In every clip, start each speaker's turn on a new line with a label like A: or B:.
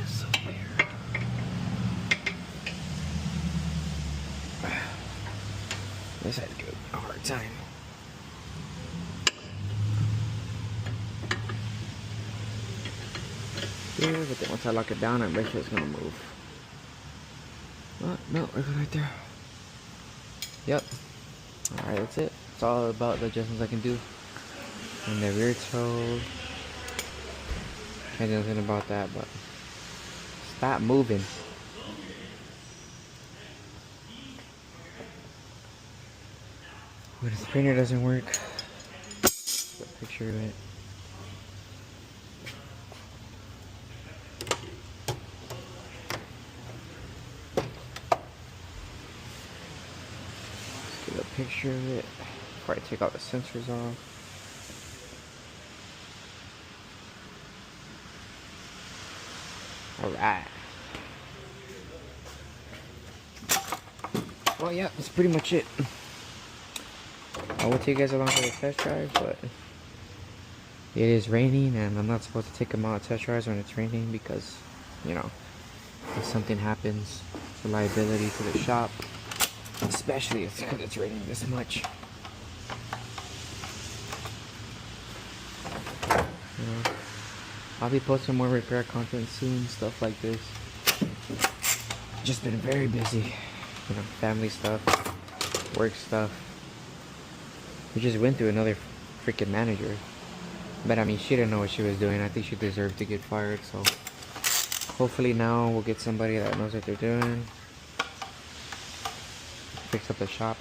A: this up here. This had to give a hard time. Yeah, but then once I lock it down, I bet you it's gonna move. Oh, no, right there. Yep. Alright, that's it. It's all about the adjustments I can do. And the rear toe. Can't do nothing about that, but stop moving. When the printer doesn't work, get a picture of it. Let's get a picture of it before I take all the sensors off. Alright. Well, yeah, that's pretty much it. I will take you guys along for the test drive, but it is raining and I'm not supposed to take them out test drives when it's raining because, you know, if something happens, it's a liability to the shop, especially because it's raining this much. You know, I'll be posting more repair content soon, stuff like this. Just been very busy, you know, family stuff, work stuff. We just went through another freaking manager. But I mean, she didn't know what she was doing. I think she deserved to get fired, so hopefully now we'll get somebody that knows what they're doing. Fix up the shop.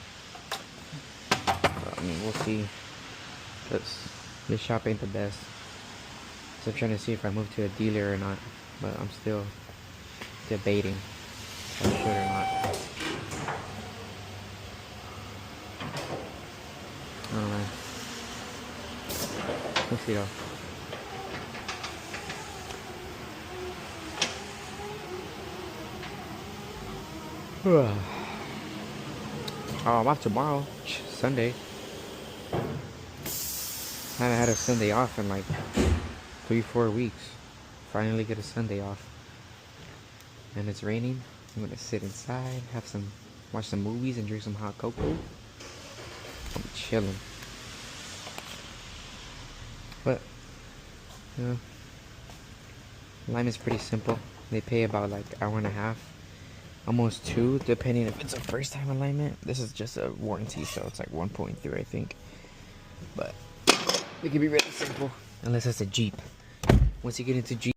A: But, I mean, we'll see. Because this shop ain't the best. So I'm trying to see if I move to a dealer or not. But I'm still debating if I should or not. I don't know. We'll see though. Oh, I'm off tomorrow, Sunday. I haven't had a Sunday off in like 3-4 weeks. Finally get a Sunday off. And it's raining. I'm gonna sit inside, watch some movies and drink some hot cocoa. I'm chilling. But, you know, alignment's pretty simple. They pay about like an hour and a half, almost 2, depending if it's a first time alignment. This is just a warranty, so it's like 1.3, I think. But it can be really simple, unless it's a Jeep. Once you get into Jeep,